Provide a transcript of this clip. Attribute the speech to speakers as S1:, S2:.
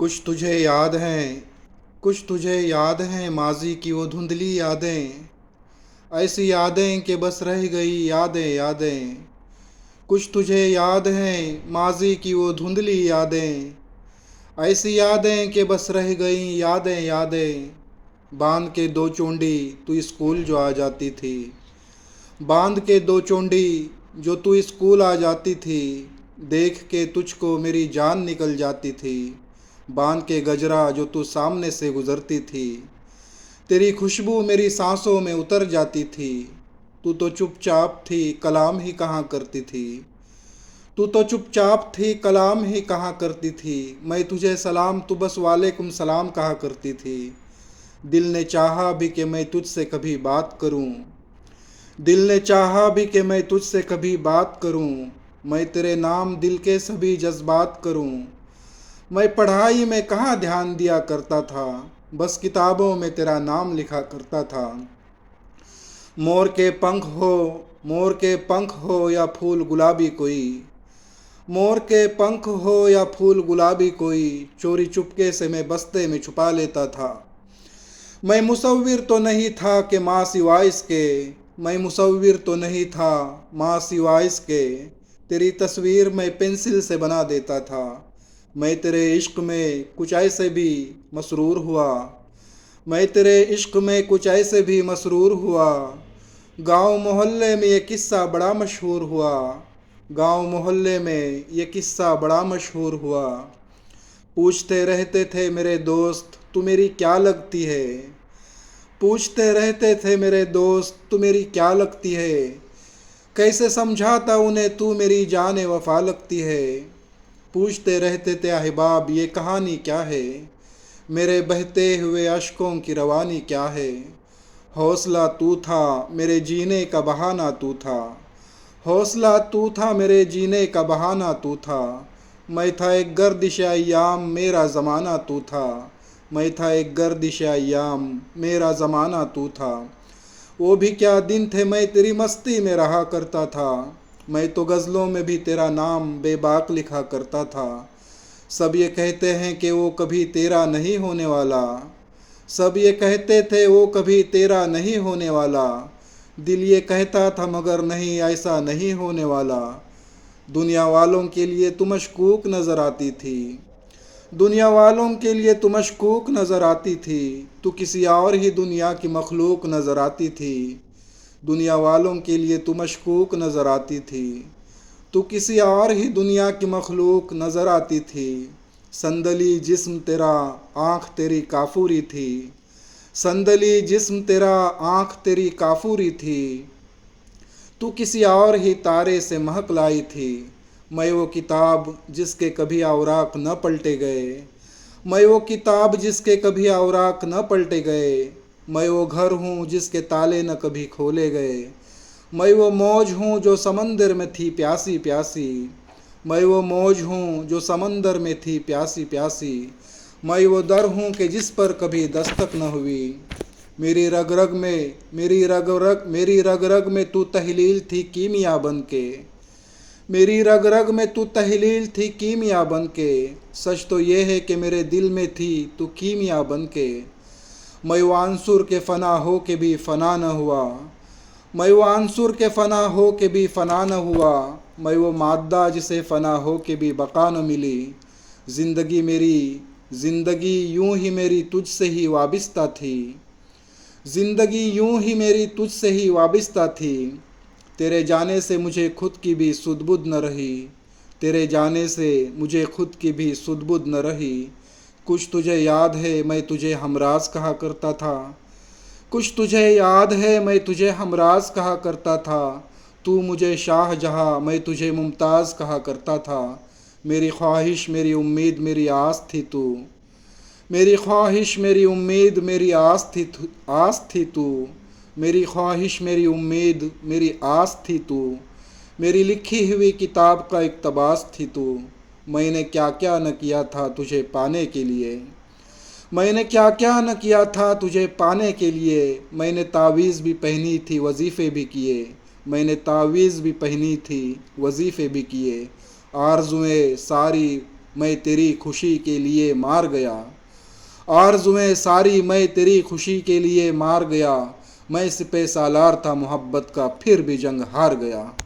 S1: कुछ तुझे याद हैं, कुछ तुझे याद हैं माजी की वो धुंधली यादें। ऐसी यादें कि बस रह गई यादें यादें। कुछ तुझे याद हैं माजी की वो धुंधली यादें। ऐसी यादें कि बस रह गई यादें यादें। बांध के दो चोंडी तू स्कूल जो आ जाती थी। बांध के दो चोंडी जो तू स्कूल आ जाती थी। देख के तुझको मेरी जान निकल जाती थी। बांध के गजरा जो तू सामने से गुजरती थी। तेरी खुशबू मेरी सांसों में उतर जाती थी। तू तो चुपचाप थी, कलाम ही कहाँ करती थी। तू तो चुपचाप थी, कलाम ही कहाँ करती थी। मैं तुझे सलाम, तू बस वालेकुम सलाम कहा करती थी। दिल ने चाहा भी कि मैं तुझसे कभी बात करूं। दिल ने चाहा भी कि मैं तुझसे कभी बात करूं। मैं तेरे नाम दिल के सभी जज्बात करूं। मैं पढ़ाई में कहाँ ध्यान दिया करता था। बस किताबों में तेरा नाम लिखा करता था। मोर के पंख हो, मोर के पंख हो या फूल गुलाबी कोई। मोर के पंख हो या फूल गुलाबी कोई। चोरी चुपके से मैं बस्ते में छुपा लेता था। मैं मुसव्विर तो नहीं था कि माँ सिवाय इसके। मैं मुसव्विर तो नहीं था माँ सिवाय इसके। तेरी तस्वीर मैं पेंसिल से बना देता था। मैं तेरे इश्क में कुछ ऐसे भी मसरूर हुआ। मैं तेरे इश्क में कुछ ऐसे भी मसरूर हुआ। गांव मोहल्ले में ये किस्सा बड़ा मशहूर हुआ। गांव मोहल्ले में ये किस्सा बड़ा मशहूर हुआ। पूछते रहते थे मेरे दोस्त तू मेरी क्या लगती है। पूछते रहते थे मेरे दोस्त तू मेरी क्या लगती है। कैसे समझाता उन्हें तू मेरी जान वफा लगती है। पूछते रहते थे अहबाब ये कहानी क्या है। मेरे बहते हुए अश्कों की रवानी क्या है। हौसला तू था मेरे जीने का बहाना तू था। हौसला तू था मेरे जीने का बहाना तू था। मैं था एक गर्दिश अय्याम मेरा ज़माना तू था। मैं था एक गर्दिश अय्याम मेरा ज़माना तू था। वो भी क्या दिन थे मैं तेरी मस्ती में रहा करता था। मैं तो गज़लों में भी तेरा नाम बेबाक लिखा करता था। सब ये कहते हैं कि वो कभी तेरा नहीं होने वाला। सब ये कहते थे वो कभी तेरा नहीं होने वाला। दिल ये कहता था मगर नहीं ऐसा नहीं होने वाला। दुनिया वालों के लिए तू मशकूक नज़र आती थी। दुनिया वालों के लिए तू मशकूक नज़र आती थी। तू किसी और ही दुनिया की मखलूक नज़र आती थी। दुनिया वालों के लिए तू मशकूक नज़र आती थी। तू किसी और ही दुनिया की मखलूक नज़र आती थी। संदली जिस्म तेरा, आँख तेरी काफूरी थी। संदली जिस्म तेरा, आँख तेरी काफूरी थी। तू किसी और ही तारे से महक लाई थी। मैं वो किताब जिसके कभी औराक न पलटे गए। मैं वो किताब जिसके कभी औराक न पलटे गए। मैं वो घर हूँ जिसके ताले न कभी खोले गए। मैं वो मौज हूँ जो समंदर में थी प्यासी प्यासी। मैं वो मौज हूँ जो समंदर में थी प्यासी प्यासी। मैं वो दर हूँ कि जिस पर कभी दस्तक न हुई। मेरी रग रग में, मेरी रग रग में तू तहलील थी कीमिया बन के। मेरी रग रग में तू तहलील थी कीमिया बन के। सच तो ये है कि मेरे दिल में थी तू कीमिया बन के। मैं वो आंसुर के फ़ना हो के भी फ़ना न हुआ। मैं वो आंसुर के फ़ना हो के भी फ़ना न हुआ। मैं वो मादा जिसे फ़ना हो के भी बका न मिली। ज़िंदगी मेरी, ज़िंदगी यूं ही मेरी तुझसे ही वाबिस्ता थी। ज़िंदगी यूं ही मेरी तुझसे ही वाबिस्ता थी। तेरे जाने से मुझे खुद की भी सुध-बुध न रही। तेरे जाने से मुझे खुद की भी सुध-बुध न रही। कुछ तुझे याद है मैं तुझे हमराज कहा करता था। कुछ तुझे याद है मैं तुझे हमराज कहा करता था। तू मुझे शाहजहाँ मैं तुझे मुमताज़ कहा करता था। मेरी ख्वाहिश मेरी उम्मीद मेरी आस थी तू। मेरी ख्वाहिश मेरी उम्मीद मेरी आस थी तू। मेरी ख्वाहिश मेरी उम्मीद मेरी आस थी तू। मेरी लिखी हुई किताब का इक़्तिबास थी तू। मैंने क्या क्या न किया था तुझे पाने के लिए। मैंने क्या क्या न किया था तुझे पाने के लिए। मैंने तावीज़ भी पहनी थी वजीफ़े भी किए। मैंने तावीज़ भी पहनी थी वजीफ़े भी किए। आरज़ुएँ सारी मैं तेरी खुशी के लिए मार गया। आरज़ुएं सारी मैं तेरी खुशी के लिए मार गया। मैं सिपह सालार था मोहब्बत का, फिर भी जंग हार गया।